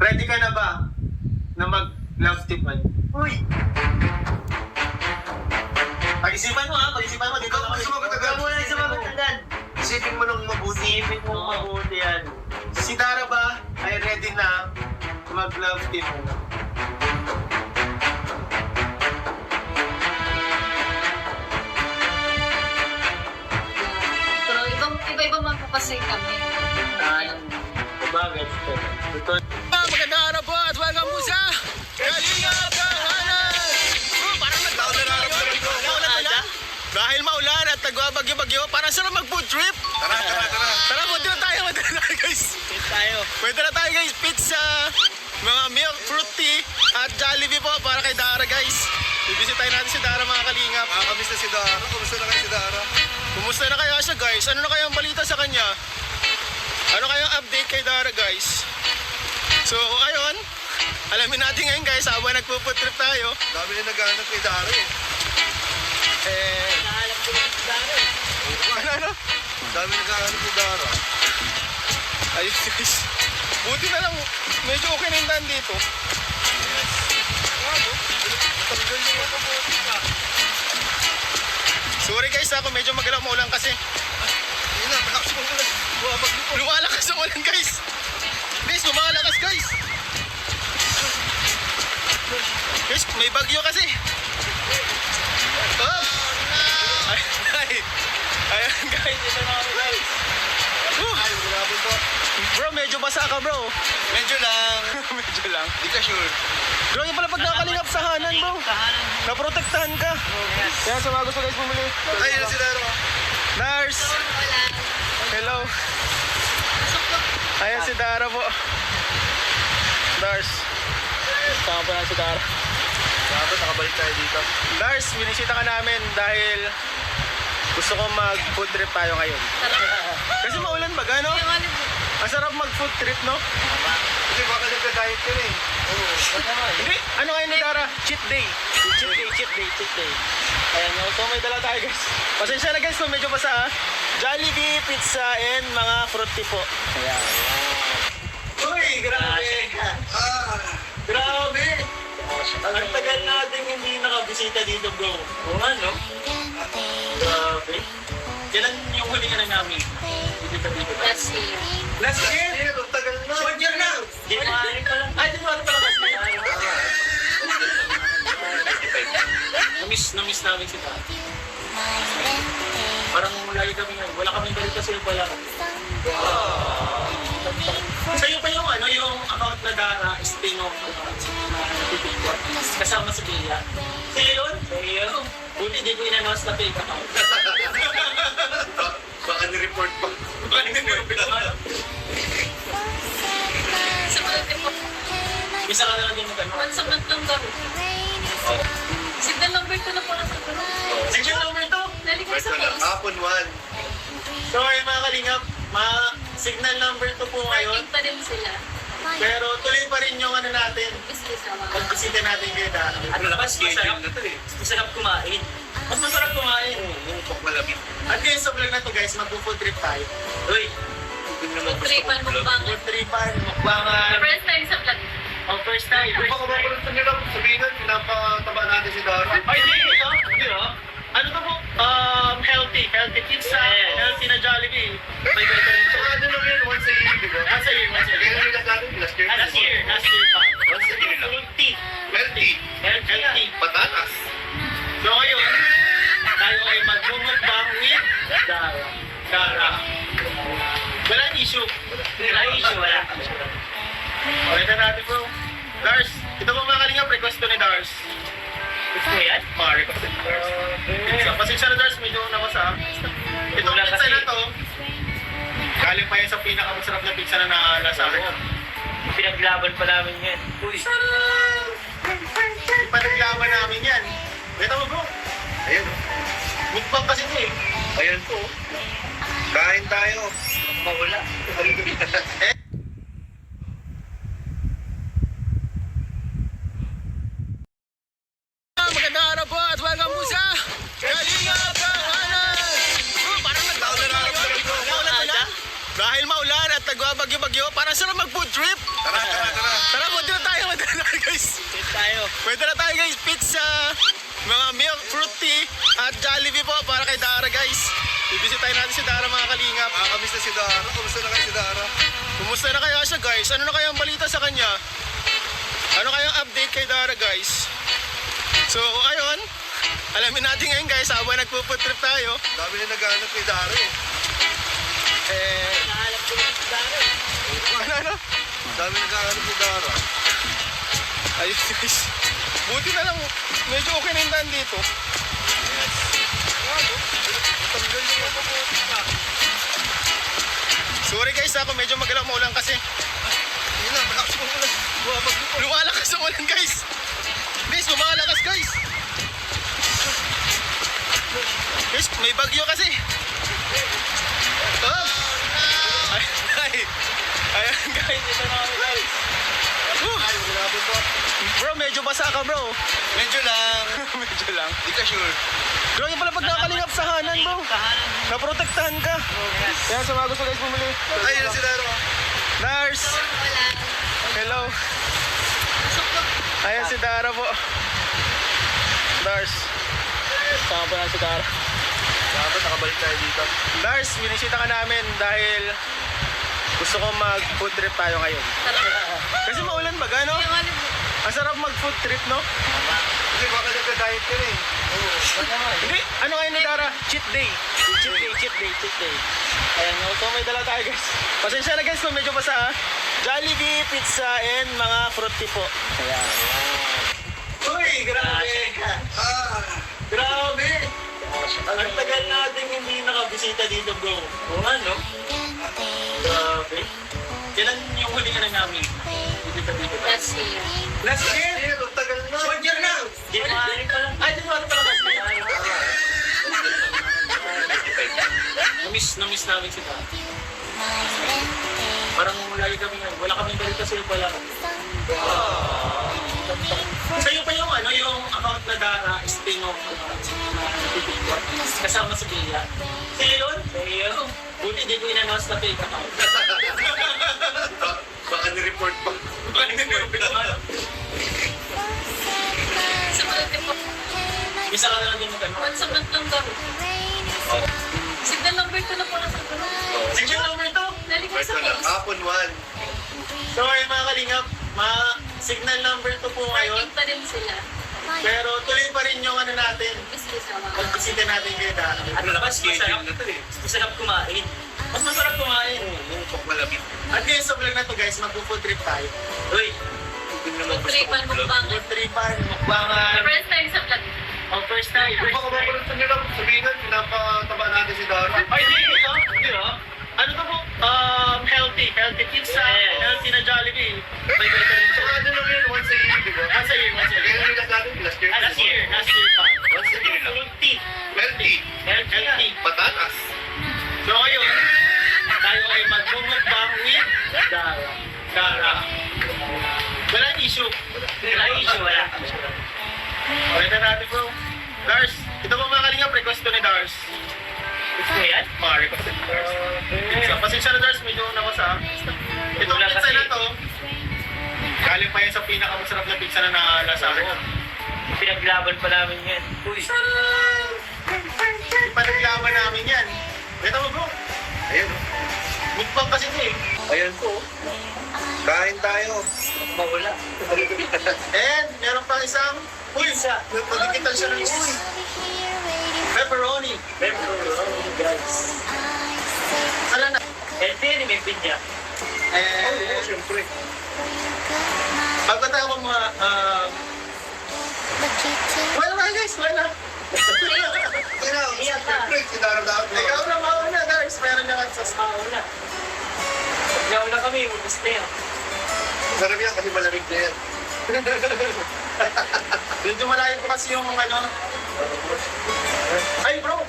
Ready ka na ba na mag-love team man? Uy! Pag-isipan mo ha, pag-isipan mo. Dito Ikaw, naman sumagot agad. Ikaw muna yung sumagot agad. Isipin mo nang mabuti. Isipin mo mabuti yan. Si Dara ba ay ready na mag-love team mo? Pero iba-iba man po kasi kami. Bakit? Ito. Magandang araw po at welcome po sa Kalingap Kahanan! Parang nagkaulan na. Dahil maulan at nagwabagyo-bagyo, parang sarap mag-food trip. Tara. Tara, punta na tayo guys. Pwede na tayo guys, pizza, mga milk, fruit tea, at Jollibee po para kay Dara guys. Bibisitahin natin si Dara mga kalingap. Kamusta si Dara? Kamusta na kayo si Dara? Kumusta na kaya siya guys? Ano na kayang balita sa kanya? Ano kayang update kay Dara guys? So ayun, alamin natin ngayon guys habang nagpo-food trip tayo. Dami na naghahanap kay Dara eh. Nahanap ko lang si Dara. Ano? Dami na naghahanap kay Dara. Ayun guys. Buti na lang, medyo okay na yung daan dito. Tanggal yung mga mabuti ka. Sorry guys ako medyo magalaw maulan kasi. Hindi na, malakas mo ulan. Buwabag mo. Lumalakas ang ulan guys. Guys, lumalakas guys. Guys, may bagyo kasi. Oh! Ayan guys, ito na kami guys. Ay, gulabon po. Bro, medyo basa ka bro. Medyo lang. Medyo lang. Di ka sure. Bro, yung pala pagkakalingap sa hanan bro. Naprotektahan ka. Kaya sa mga gusto guys bumili. Ay, yun si Dara. Nars! Hello. Ayan si Dara po. Dars. Tama po na si Dara. Dapat nakabalik tayo dito. Dars, binisita ka namin dahil gusto ko mag-food trip tayo ngayon. Kasi maulan ba, gano? Ang sarap mag-food trip, no? Kasi baka nagka-diet ka eh. Oo. Hindi, ano ngayon ni Dara? Cheat day. Cheat day. Ayan, no? So may dala tayo guys. Pasensya na guys kung medyo basa ha. Jollibee, pizza, and mga fruit tea po. Ayan. Uy, grabe. Grabe. Ang tagal natin hindi nakabisita dito bro. Oo nga no? Grabe. Kailan yung huli ka na namin? Dito. Last year. Last year? Ang tagal na. 1 year na. January pa lang. Ay, January pa lang kasi. Namiss namin si Tati. Parang lagi kami nga, wala kaming balita sa'yo pala. Sa'yo pa yung yung account na Dara, Stino, kasama sa Bia. Sa'yo yun? Sa'yo. Buti di ko in-announce na fake account. Baka ni-report pa. Sa mga tipo, Isa ka na lang din mag-ano. once a month lang kami. Signal number 2 na po lang sa gano'n. Section number 2. Nalikas sa post. Hapon 1. So ayun mga kalingap, signal number 2 po ngayon. Parking pa din sila. Pero tuloy pa rin yung ano natin, Business naman. pagbisita natin kayo Dara. Ano naman, schedule na to eh. Masarap kumain. Mas masarap kumain. Pag malamig. At ngayon sa vlog na to guys, mag-food trip tayo. Uy, hindi naman gusto Tripan ko. mukbangan. Food tripan, mukbangan. First time sa vlog. Oh, first time. Baka makuluntan nila sabihin na pinapataba natin si Dara. Ay, hindi oh. Ano to po? Healthy pizza, healthy na Jollibee. May better rin So to. ano lang yun, once a year, di ba? Once a year. Kaya nila sa atin, last year. Last year pa. Once a year lang. Fruit tea. Healthy. Healthy. Patatas. So ngayon, tayo ay magmumukbang with Dara. Walang issue. Wala. Okay na natin bro. Dars, ito po mga kalingap, request to ni Dars. Gusto mo yan? Request to ni Dars. Pasensya na Dars, medyo nabasa. Itong pizza na to, galing pa yan sa pinakamasarap na pizza na nalasahan ko. Pinaglaban pa namin yan. Uy, Ipanaglaban namin yan. Ito mo bro, Ayun. mukbang kasi ito eh. Ayun po. Kain tayo. mawala. Magandang araw po at welcome po sa Kalingap Kahanan! Parang nagkaulan na. Dahil maulan at nagwabagyo-bagyo, parang sarap mag-food trip. Tara. Tara, Pwede na tayo guys, pizza, mga milk, fruit tea, at Jollibee po para kay Dara guys. Bibisitahin natin si Dara mga kalingap. Nakakamiss na si Dara. Kumusta na kayo si Dara? Kumusta na kaya siya guys? Ano na kaya ang balita sa kanya? Ano kaya ang update kay Dara guys? So ayun, alamin natin ngayon guys habang nagpo-food trip tayo. Dami na naghahanap kay Dara eh. Nahanap ko lang si Dara. Ano? Dami naghahanap kay Dara. Ayun guys. Buti na lang, medyo okay na yung daan dito. Matanggal yung ako po. Sorry guys ako medyo magalaw maulan kasi. Hindi na, malakas mo ulan. Lumalakas ang ulan guys. Guys, lumalakas guys. Guys, may bagyo kasi. Oh! Ayan guys, ito na kami guys. Ay, malabot po. Bro, medyo basa ka bro. Medyo lang. Medyo lang. Di ka sure. Grabe pala pag nakalingap sa hanan bro. Kahanan. Naprotektahan ka. Kaya sa mga gusto guys bumili. Ay, yun si Dara. Lars! Hello. Ayan si Dara po. Lars. Sama pa na si Dara. Dapat nakabalik tayo dito. Lars, binisita ka namin dahil gusto ko mag-food trip tayo ngayon. Kasi maulan ba, gano? Ang sarap mag-food trip, no? Kasi baka nagka-diet ka rin. Hindi, ano ngayon ni Dara? Cheat day. Cheat day. Ayan, no? So may dala tayo guys. Pasensya na guys kung medyo basa. Jollibee, pizza, and mga fruit tea po. Ayan. Uy, grabe. Grabe! Ang tagal natin hindi nakabisita dito bro. Oo nga, no? Grabe. Kailan yung huli ka na namin? Dito. Last year. Last year? Ang tagal na. 1 year na! January pa lang. Ay, January pa lang. Namiss namin si Tata. Parang lagi kami, wala kaming balita sa'yo pala. Sa'yo pa yung ano, yung account na Dara, Stino, kasama si Bia. Sa'yo yun? Sa'yo. Buti di ko in-announce na fake account. Baka ni-report pa. Sa mga tipo, Isa ka na lang din mag-ano. once a month lang daw. Signal number 2 na po nasa gano'n. Section number 2. Naligay sa post. Hapon 1. So ayun mga kalingap, signal number 2 po ngayon. Working pa rin sila. Pero tuloy pa rin yung ano natin. Gusto sa mga. Magbisita natin kayo Dara. Ano naman, schedule na to eh. Masarap kumain. Mas masarap kumain. Pag malamig. At ngayon sa vlog na to guys, mag-food trip tayo. Uy, hindi naman gusto Tripan ko vlog. mukbangan. Food tripan, mukbangan. First time sa vlog. Oh, first time. Kung baka mapalit nyo lang, sabihin na, pinapataba natin si Dara. Ay, hindi ito. Hindi oh. Ano to po? Healthy. Healthy pizza. Yeah. Healthy na Jollibee. May better rin So, siya. ano lang yun, once a year, di ba? Once a year. Kaya yung last natin, last year. Last year pa. Once a year lang. Healthy. Healthy. Healthy. Patatas. So ngayon, tayo ay magmumukbang with Dara. Wala issue. Wala issue, wala. Okay na natin bro. Dars, ito po mga kalingap, request to ni Dars. Gusto mo yan? Request to ni Dars. Pizza. Pasensya na Dars, medyo nabasa. Itong Wala pizza kasi. na to, galing pa yan sa pinakamasarap na pizza na nalasa ko. Pinaglaban pa namin yan. Uy, Panaglaban namin yan. Ito mo bro, Ayun. mukbang kasi ito eh. Ayan po. Kain tayo. mawala. And meron pang isang, Pizza. nagdigital siya ng pepperoni. Pepperoni, guys. Ano na? Healthy yan, may pinya. Oo, And siyempre. pagkatapos ko mga, wala na guys, wala. Siyempre, si Dara dapat. Ikaw na mauna guys, meron na sa Mauna. Nauna kami, gusto yan. Sarap yan kasi malamig na yan. Medyo malayo po kasi yung ano. Ay bro!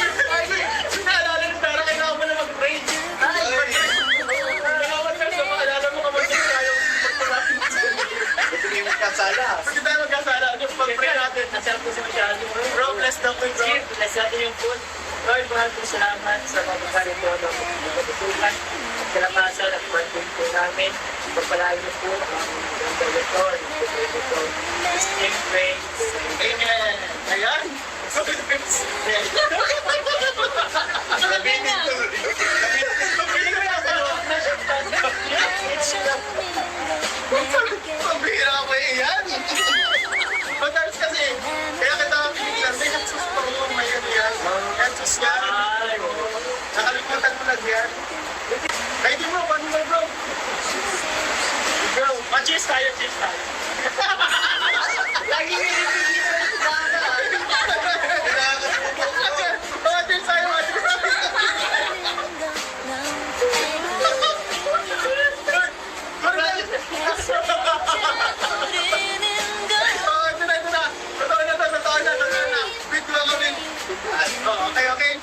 Naalala ni Dara, kailangan mo na mag-pray. Kailangan mo na maalala mo kapag tayo magpapalapit. Ito yung kasala. Kasi tayo magkasala, ano pag-pray natin. Nasarap ko si masyado. Bro, bless the food bro. Sige, bless natin yung food. Lord, mahal ko salamat sa mga pagkain ko ng pagkatutukan, kalakasan at namin. Pagpalain niyo po ang director, Christian Friends. Amen. Ayan. Labitin to. Pambira ko yan. Madalas kasi, kaya kita pinigyan, may natsus pa mo, may ano yan. Natsus yan. Ay, Nakalimutan mo lang yan. Kaya di mo, paano mo bro? Bro, cheers tayo, cheers tayo. Lagi nilipigil sa dana. Oh, cheers tayo, cheers tayo. Oh, ito na. Totoo na. Wait lang kami. Oh, okay.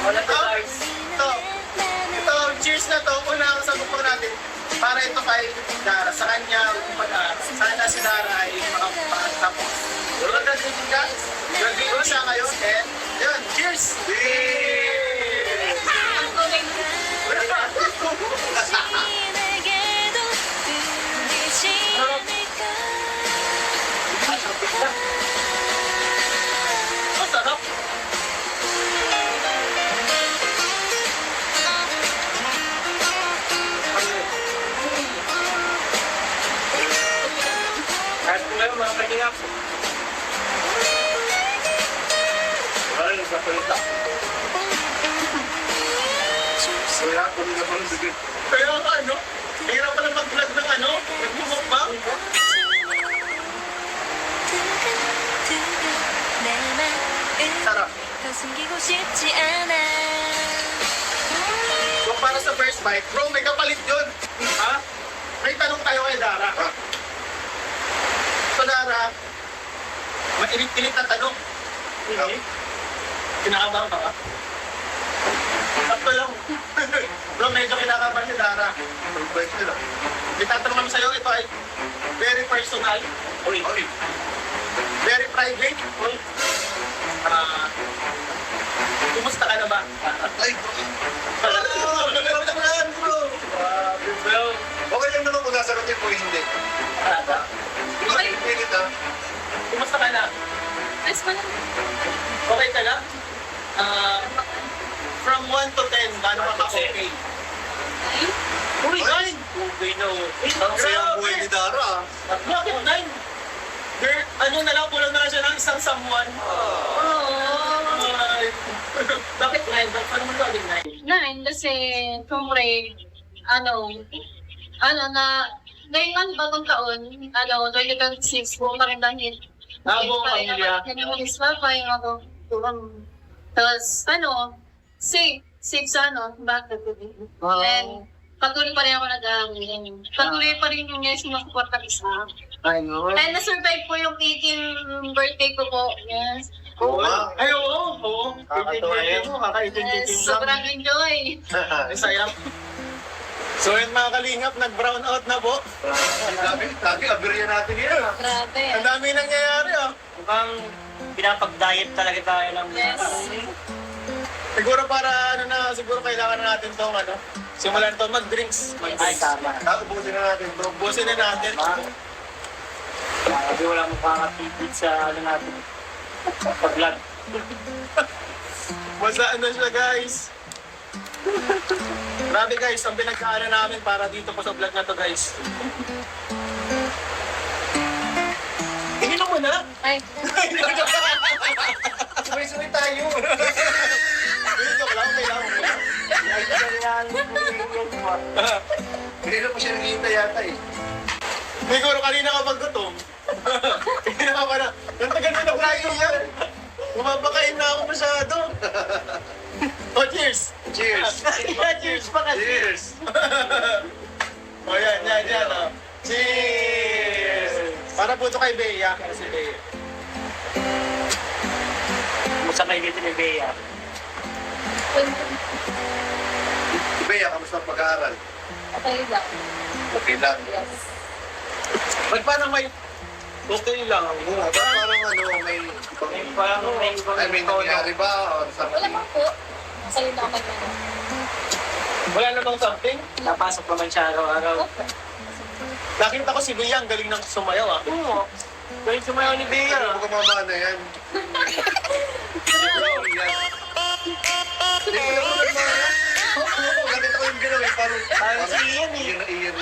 wala to guys. Ito, cheers na to. Una ang sagot po natin. Para ito kay Dara. Sa kanya, sana si Dara ay makapagtapos. Tulad na din guys. Nag-iwan siya ngayon. And, yun, cheers! Masarap. Kahit po ngayon mga kalingap. Ay, nagpapalita. Kaya ako nila pang sige. Kaya ka, ano? Hirap pala mag-vlog ng ano? Nagmumukbang? Sarap. So para sa first bite, bro, may kapalit yun. Ha? May tanong tayo kay Dara. So Dara, mainit-init na tanong. Kinakabahan ka ba? Sakto lang. Bro, medyo kinakabahan si Dara. Pag-bike nila. Itatanong namin sa'yo, ito ay very personal, Oy. very private. Kumusta ka na ba? Ay, Bro! Bro, okay lang naman kung nasagutin mo hindi. Okay. Pilit ah. Kumusta ka na? Ayos pa lang. Okay ka na? From 1 to 10, gaano ka ka-okay? Uy, 9! okay no. Kasi ang buhay ni Dara ah. Bakit 9? Girl, ano na lang, kulang na lang siya ng isang someone. Ay. Bakit 9? Paano mo naging 9? 9 kasi kumre, ngayon bagong taon, 2026, buong marindahin. Buong pamilya. Yung mga papa, yung ako, tapos, 6, bakit? And, patuloy pa rin ako nag-aamin. Patuloy pa rin yung yes, masuporta isa. I know. And na-survive po yung 18th birthday ko po. Yes. Oo. Ay, oo. Kakatawa yan. Yes, sobrang enjoy. Ay, sayang. So yun mga kalingap, nag-brown out na po. Dami, aberya natin yan ah. Grabe. Ang dami nangyayari ah. Mukhang pinapag-diet talaga tayo ng Yes. Siguro para siguro kailangan na natin tong simulan to mag-drinks. Ay, tama. Ubusin na natin bro. Busin na natin. Sabi walang makakatipid sa natin. Pag-vlog. Basta siya guys. Grabe guys, ang pinagkaanan namin para dito po sa vlog na to guys. Tingin mo na. Ay, Sabay-sabay tayo. Joke lang, okay lang. Hindi na po siya naghihintay yata eh. Siguro kanina ka pag gutom. Hindi na pa na. Ang tagal na nakain yan. Bumabakain na ako masyado. Oh, cheers! Cheers! Cheers pa kasi. Cheers! Oh, yan. Oh. Cheers! Para po ito kay Bea. Si Bea. Masakay dito ni Bea. Bea, kamusta ang pag-aaral? okay lang. Okay lang. Yes. Ba't parang may... Okay lang. Parang may... Parang may I mean, nangyari ba? Or Wala something? pa po. Masaya na ako mag Wala na bang something? Napasok naman siya araw-araw. Nakita ko si Bea, ang galing ng sumayaw ah. Oo. Galing sumayaw ni Ano Bea. mo kumama na yan? Hindi ko lang kumama. Oo, nakita ko yung ginawa eh. Parang si Ian eh. Iyan na iyan.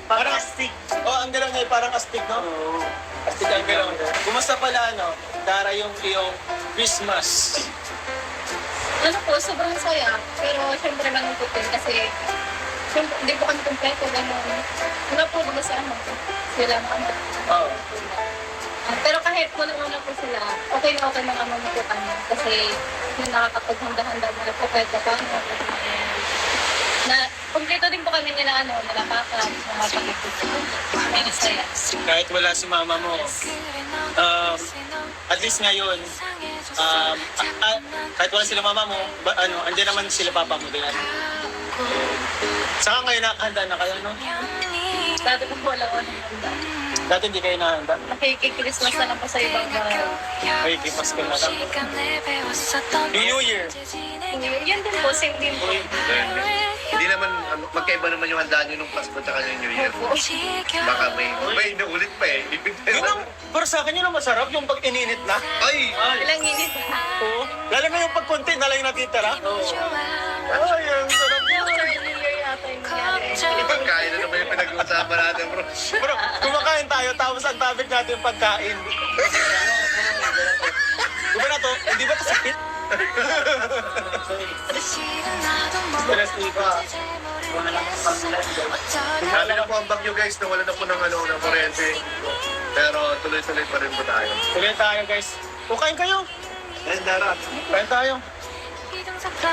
Parang stick. Oh, ang galaw niya parang astig, no? Oo. Astig ang galaw niya. Kumusta pala, ano? Dara yung iyong Christmas. Ano po, sobrang saya. Pero syempre malungkot din kasi syempre, hindi po kami kompleto. Ganun. Wala po ba sa ano? Sila mga Oo. pero kahit wala po sila, okay na naman po kami. Kasi yung nakakapaghanda-handa nila po kahit pa paano. Na, kompleto din po kami nila, nila papa, mga pagkikita. May nasaya. Kahit wala si mama mo, at least ngayon, kahit wala sila mama mo, andyan naman sila papa mo din. Saka ngayon nakahanda na kayo, no? Dati po wala ko ng handa. Dati hindi kayo nakahanda. Nakikikrismas na lang po sa ibang bahay. Ay, kipas ko na lang. New Year. Yan din po, same din po. Hindi naman, magkaiba naman yung handaan nyo nung Pasko at yung New Year. Baka may inuulit pa eh. Yun ang, para sa akin yun ang masarap, yung pag ininit na. Ay! Ilang init. Oo. Lalo na yung pag konti na lang yung natitira. Ay, ang sarap. New Year yata yung nangyari. Pagkain na naman yung pinag-uusapan natin, bro. Bro, kumakain tayo, tapos ang topic natin yung pagkain. Diba na to? Hindi ba to sakit? Stress iba. Wala lang pag-land. Sabi na po ang bagyo guys, nawala na po ng kuryente. Pero tuloy-tuloy pa rin po tayo. Tuloy tayo, guys. Kukain kayo. Yes, Dara. Kain tayo.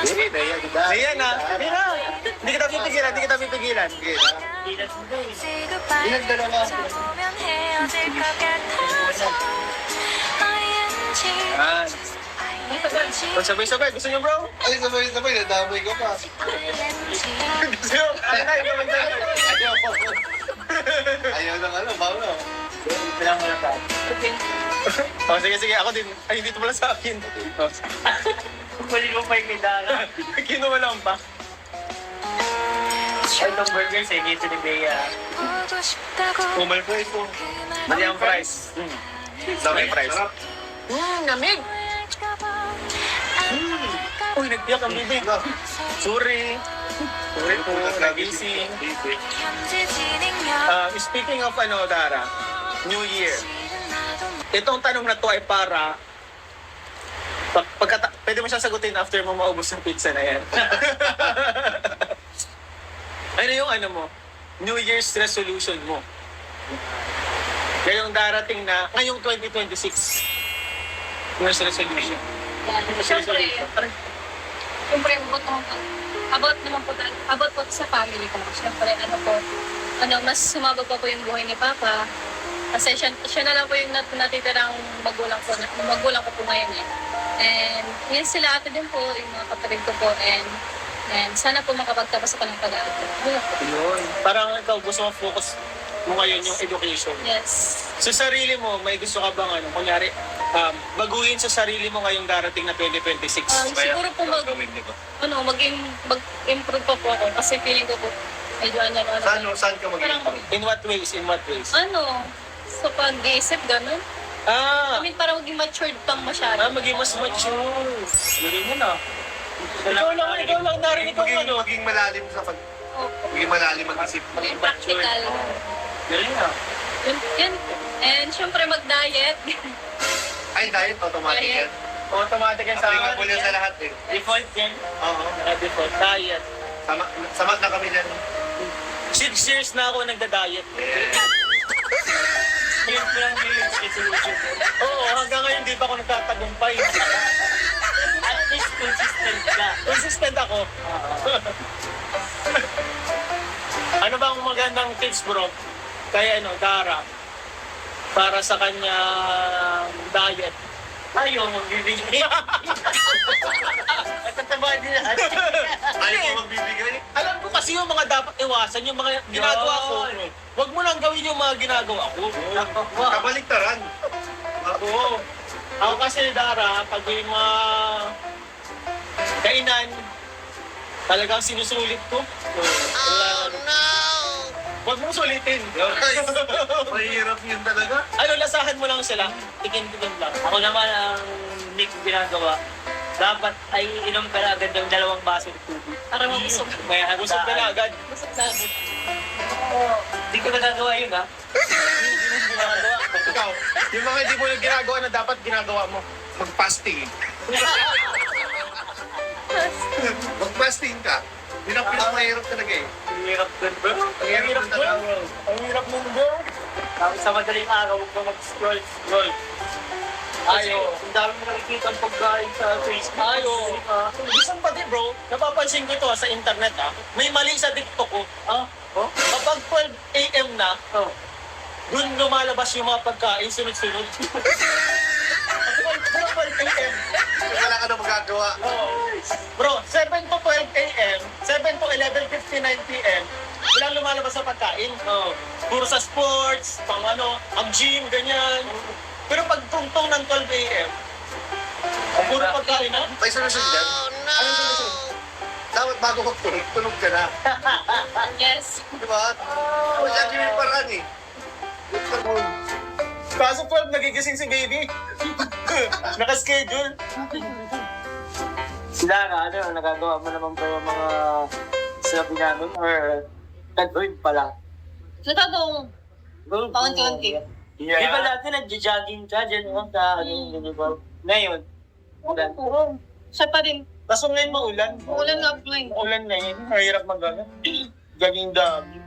Hindi, Naya, di ba? Ayan na. Hindi na. Hindi kita pipigilan, hindi kita pipigilan. Sige na. Hindi na sila eh. Ilan dalawa? Yan. Kung sabay-sabay, gusto niyo bro? Ay, sabay-sabay, nadamay ko pa. Gusto niyo? Ay, naman tayo. Ayaw ko. Ayaw ng ano, bawal. Bilang mo lang tayo. Oh, sige, sige. Ako din. Ay, dito pala sa akin. Oh. Pwede mo pa yung medala. Kinuha lang pa. Ay, itong burger sa inito ni Bea. Kumal ko ito. Mali ang price. Dami price. Sarap. Namig. Uy, nagtiyak ang bibig. Sorry. Sorry po, nagising. Speaking of Dara, New Year. Itong tanong na to ay para pwede mo siyang sagutin after mo maubos yung pizza na yan. Ano yung mo? New Year's resolution mo? Ngayong darating na, ngayong 2026. New Year's resolution. Siyempre, about naman po talaga, about po sa family ko. Siyempre, mas sumabog pa po yung buhay ni Papa. Kasi siya na lang po yung natitirang magulang ko po ngayon eh. And yan sila ate din po, yung mga kapatid ko po. And sana po makapagtapos ako ng pag-aaral. Yun. Parang ikaw gusto mo focus mo ngayon yung education. Yes. Sa sarili mo, may gusto ka bang kunyari, baguhin sa sarili mo ngayong darating na 2026? Siguro po mag-improve pa po ako kasi feeling ko po medyo Saan ka mag-improve? In what ways? In what ways? sa pag-iisip, gano'n. I mean, para maging matured pang masyado. Maging mas mature. Galing mo na. Ikaw lang narinig ko Maging malalim sa maging malalim mag-isip. Maging practical. Galing na. Yun. And syempre mag-diet. Ay, diet, automatic yan. Automatic yan sa Applicable yan sa lahat eh. Default yan. Oo. Default diet. Samat na kami dyan. 6 years na ako nagda-diet. Yun ko lang yung resolution. Oo, hanggang ngayon di pa ako nagtatagumpay. At least consistent ka. Consistent ako. Ano bang magandang tips bro? Kaya Dara, para sa kanyang diet. Ayaw magbibigay. At tatabahan din na. Ayaw ko magbibigay. Alam ko kasi yung mga dapat iwasan, yung mga ginagawa ko. Huwag mo lang gawin yung mga ginagawa ko. Kabaliktaran. Oo. Ako kasi, Dara, pag may mga kainan, talagang sinusulit ko. Oh, no! Huwag mong sulitin. Guys, mahirap yun talaga. Ano, lasahan mo lang sila. Tigin-tigin lang. Ako naman ang hindi ko ginagawa. Dapat ay inom ka na agad ng 2 baso ng tubig. Para mabusog. May handaan. Busog ka na agad. Busog na agad. Hindi ko nagagawa yun, ha? Hindi ko ginagawa. Ikaw, yung mga hindi mo na ginagawa na dapat ginagawa mo, mag-fasting. Mag-fasting ka. Yun ang pinakamahirap talaga eh. Ang hirap dun, bro. Ang hirap talaga, bro. Ang hirap mong bro. Tapos sa madaling araw, huwag ka mag-scroll. Kasi Ayo. ang dami mo nakikita ang pagkain sa Facebook. Ayo. Isang pati bro, napapansin ko to sa internet may mali sa TikTok ko. Ah? Oh? Kapag 12 AM na, Oh. dun lumalabas yung mga pagkain sunod-sunod. Kapag 12 AM, Wala ka na magagawa. bro, 7 to 12 AM, 7 to 11:59 PM, walang lumalabas sa pagkain. Oh. Puro sa sports, pang ano, ang gym, ganyan. Pero pag tungtong ng 12 AM, puro pagkain na. May solusyon dyan. Anong solusyon? Dapat bago magtulog, tulog ka na. Yes. Di ba? Wala din yung paraan eh. Kaso 12, nagigising si baby. Naka-schedule. Sila na, ano, nagagawa mo naman ba yung mga sinabi namin? Or tag-earn pa lang? Nagagawang paunti-unti. Di ba dati nagja-jogging ka dyan, no? Sa ano, di ba? Ngayon, ulan. Oo. Siya pa rin. Kaso ngayon maulan. Ulan na apply. Maulan na yun. Mahirap mag-ano. Gaging dami.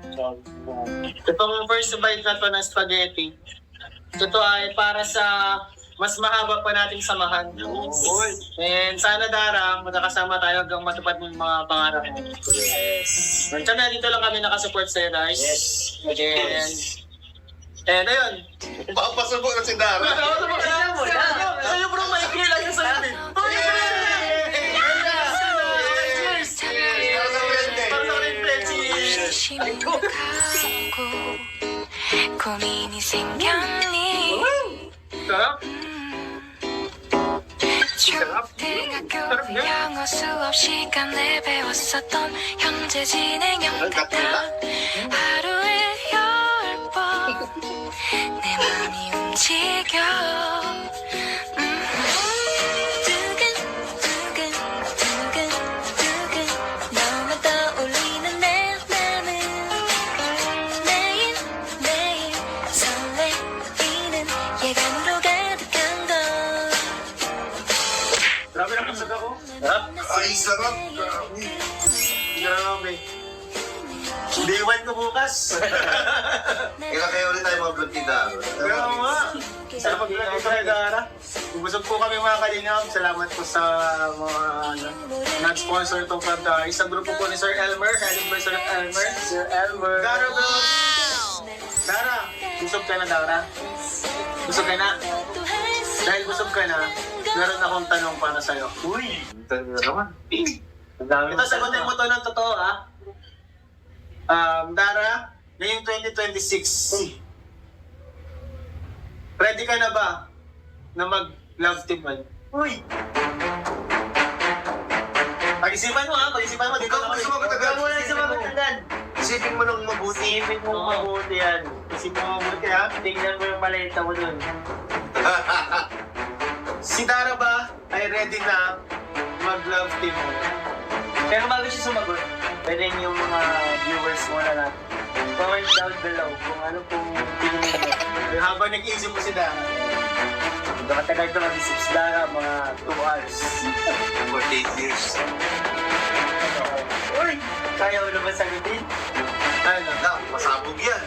Itong first bite na to ng spaghetti, ito ay para sa mas mahaba pa nating samahan. And sana Dara, magkakasama tayo hanggang matupad mo yung mga pangarap mo. Yes. Kaya dito lang kami nakasupport sa'yo, guys. And ayun. Papasubo na si Dara. Ayun bro, maikli lang yung sa'yo. Para sa rin, Frenchie. 고민이 생겼니 Sarap. 초등학교 영어 수업 시간에 배웠었던 현재 진행형 패턴 하루에 10번 내 맘이 움직여 두근두근 너만 떠올리는 내 맘은 매일매일 설레이는 예감으로 가득한 걸 Grabe na kasag ako. Ay, sarap. Grabe. Grabe. Day 1 ko bukas. Kaya kayo ulit tayo mga vlog ni Dara. Kaya nga. Sa pag-vlog ko kay Dara. Busog po kami mga kalingap. Salamat po sa mga nag-sponsor itong vlog. Isang grupo po ni Sir Elmer. Heading by Sir Elmer. Sir Elmer. Dara Vlogs. Dara, busog ka na Dara? Busog ka na? Dahil busog ka na, meron akong tanong para sa'yo. Uy! Ito naman. Ang dami Ito, sagutin mo to ng totoo, ha? Dara, ngayong 2026, ready ka na ba na mag-love team mo? Uy! Pag-isipan mo, ha? Pag-isipan mo. Dito Ikaw, na gusto kami. mo agad. Ikaw muna yung sumagot agad. Isipin mo nang mabuti. Isipin mo mabuti yan. Isipin mo mabuti, ha? Tingnan mo yung maleta mo dun. Si Dara ba ay ready na mag-love team mo? Pero bago siya sumagot, pwede yung mga viewers mo na natin. Comment down below kung ano pong tingin mo. Habang nag-iisip mo si Dara, Nakatagal ito mag-isip si Dara, mga 2 hours. For 8 years. Uy! Kaya mo naman sagutin? ano? Na, masabog yan.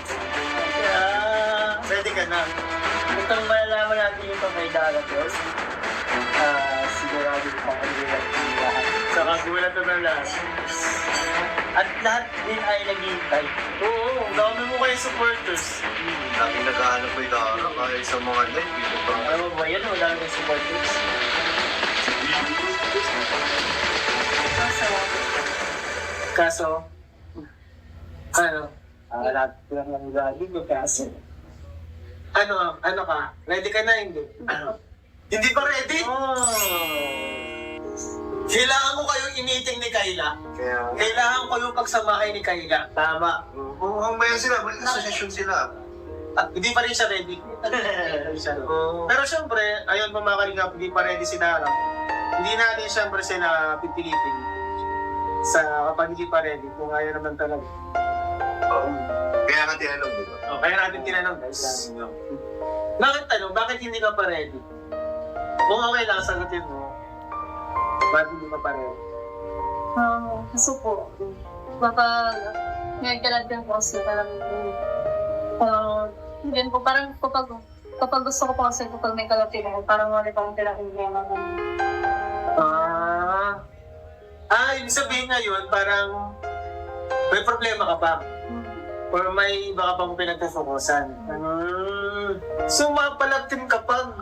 Kaya, Ready ka na? itong malalaman natin yung pag-may Dara Bros. Sigurado yung pang-alilat ng lahat. Sa kagulat na lahat. At lahat din ay naghihintay. Oo, ang dami mo kayong supporters. Lagi naghahanap ko yung Dara kahit sa mga live. Dito pa. Alam mo ba yan? Wala nang supporters. Kaso, ano? Lahat ko lang ang galing ko kaso. Ano ka? Ready ka na, hindi? Hindi pa ready? Kailangan ko kayong i-meeting ni Kayla. Kaya, Kailangan ko yung pagsamahin ni Kayla. Tama. kung mamaya sila, may association sila. At hindi pa rin siya ready. Pero syempre, ayun po mga kalingap, hindi pa ready si Dara. Hindi natin syempre sila pipilitin sa kapag hindi pa ready. Kung ayaw naman talaga. Oo. Kaya nga tinanong, di ba? Kaya natin tinanong guys. Bakit hindi ka pa ready? Kung okay lang, sagutin mo. Bakit hindi ka pa ready? Kasi po, baka ngayon ka lang din po kasi parang yun po, parang kapag gusto ko po kasi kapag may kalapit ako, parang wala pang tirahin Ibig sabihin ngayon, parang may problema ka pa. Or may iba ka pang pinagpufokusan. So, mapalagtin kapag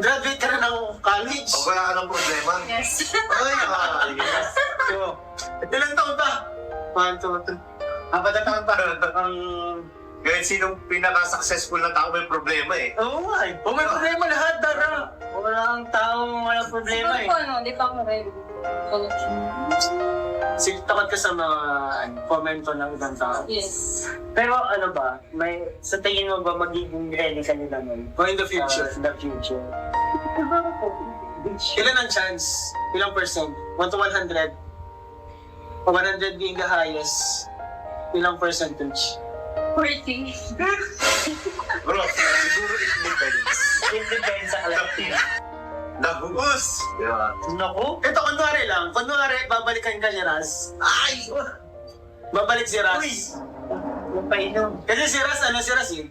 graduate ka na ng college. O wala ka ng problema. Yes. Ay, yes. So, ilang taon ba? 1, 2, 3. Apat na taon pa. Kahit sinong pinaka-successful na tao may problema eh. Oo nga eh. May problema lahat, Dara. Wala kang taong walang problema Siguro po, hindi pa ako ready. Sige, takot ka sa mga komento ng ibang tao. Yes. Pero ano ba, sa tingin mo ba magiging ready ka nila nun? Or in the future. In the future. Siguro po. Ilan ang chance? Ilang percent? 1 to 100? 100 being the highest. Ilang percentage? 40. Bro, siguro it depends. It depends sa collective. Nabuhos! Di ba? Naku! Ito, kunwari, babalikan ka ni Raz. Ay! Babalik si Raz. Uy! Yung painom. Kasi si Raz eh?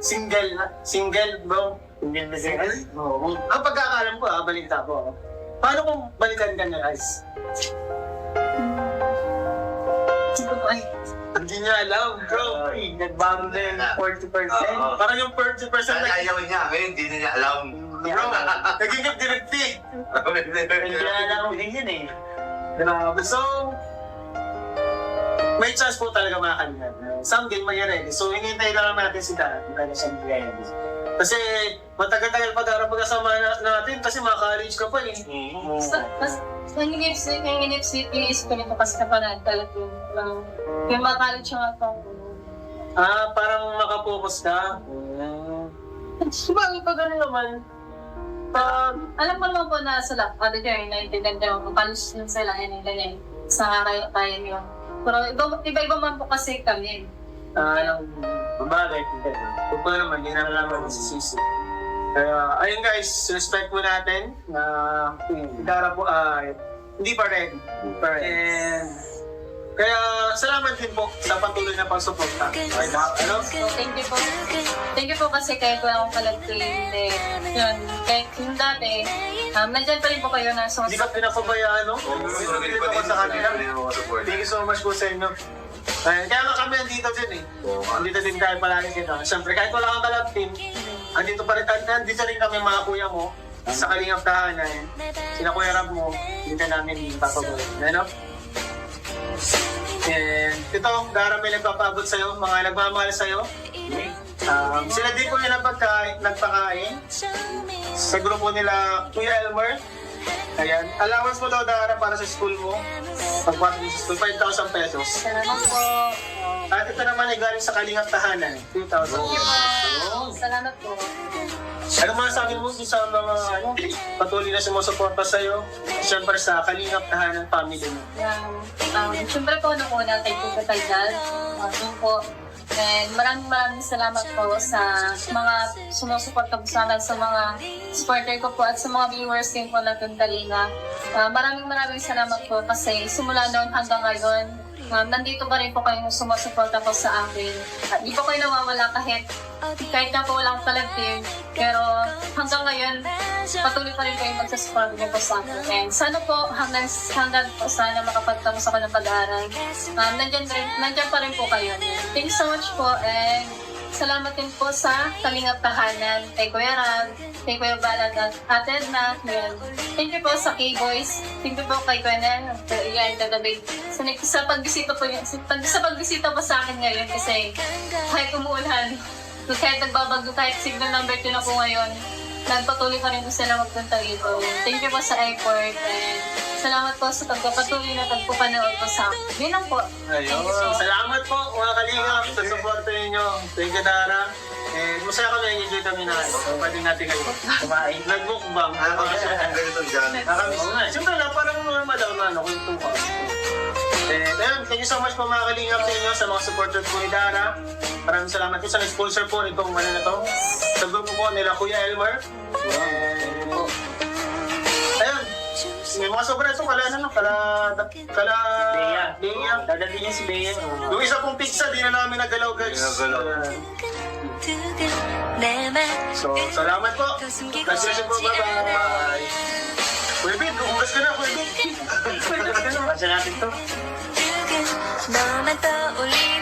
Single, bro. Hindi na siya. Oo. Ang pagkakalam ko, balita ko. Paano kung balikan ka ni Raz? Hindi niya alam, bro. Nagbago na yung 40%. Oo. Parang yung 40% Dahil na... ayaw niya, ngayon hindi na niya alam. Bro, naging direct Hindi na alam din yun eh. Grabe. So, may chance po talaga mga kanina. Someday may ready. So, hinihintay lang natin si Dan kung kaya siyang ready. Kasi matagal-tagal pag-arap magkasama natin kasi mga college ka pa eh. Yung iniisip ko nito kasi kapanood talaga yung mga college yung ako. Parang makapokus ka. Diba, pag gano'n naman, Alam ko naman po na sila, dyan, naintindihan ko, college din sila, yan, ganyan, sa kaya yun. Pero iba-iba man po kasi kami. bagay, kung pa naman, hindi na naman masisisi. Kaya, ayun guys, respect po natin na Dara po ay hindi pa ready. And, kaya salamat din po sa patuloy na pagsuporta. Okay, ano? So, thank you po. Thank you po kasi kahit wala akong kalagpin. Yun, kahit yung dati, nandyan pa rin po kayo na Hindi ka pinapabayaan, no? Hindi ako sa kanila. Thank you so much po sa inyo. Kaya nga kami andito din eh. Andito din tayo palagi dito. Siyempre, kahit wala kang kalagpin, andito pa rin tayo. Andito rin kami mga kuya mo sa Kalingap Tahanan. Sina Kuya Rab mo, hindi ka namin papaboy. Ano? And ito, Dara may nagpapabot sa'yo, mga nagmamahal sa'yo. Sila din po yung nagpakain sa grupo nila Kuya Elmer. Ayan, allowance mo daw Dara para sa school mo. Pagpasok sa school, 5,000 pesos. Salamat po. At ito naman ay galing sa Kalingap Tahanan, 2,000 pesos. Salamat po. Ano masasabi mo sa mga patuloy na sumusuporta sa'yo? Siyempre sa Kalingap Tahanan family mo. Siyempre po, nung una, kay Kuya Taydal. Doon po. And maraming salamat po sa mga sumusuporta po sa akin, sa mga supporter ko po at sa mga viewers din po na Kalinga. Maraming salamat po kasi simula noon hanggang ngayon, nandito pa rin po kayong sumusuporta po sa akin. At di po kayo nawawala kahit na po walang kalagtin. Pero hanggang ngayon, patuloy pa rin kayong magsasupport po sa akin. And sana po hanggang po sana makapagtapos ako ng pag-aaral. Nandyan pa rin po kayo. Thank you so much po and salamat din po sa Kalingap Tahanan, kay Kuya Rab, kay Kuya Balag at Ate Edna. Thank you po sa K-Boys. Thank you po kay Kuya Nel, kay Tagabig. Sa pagbisita po sa akin ngayon kasi kahit umuulan, kahit nagbabagyo, kahit signal number 2 na po ngayon, nagpatuloy pa rin po sila magpunta dito. Thank you po sa effort and salamat po sa pagpapatuloy na pagpapanood po sa akin. Yun lang po. Ayun. Salamat po mga kalingap sa support ninyo. Thank you, Dara. Masaya kami, enjoy kami na. Pwede natin kayo kumain. Nag-bookbang. Nakakamiss mo kung ganitong Johnny. Nakamiss na. Siyempre lang, parang normal lang na, kung ito ka. Ayun, thank you so much po mga kalingap sa inyo, sa mga supporters po ni Dara. Maraming salamat po sa sponsor po nitong ano na to. Sa grupo po nila Kuya Elmer. Ayun, may mga sobra ito, kala Bea. Dadating niya si Bea. Yung isa pong pizza, di na namin nagalaw guys. So, salamat po. Kasi po, bye-bye. Kuya Bid, hugas ka na, Kuya Bid. Pasa natin to. 너만 떠올리는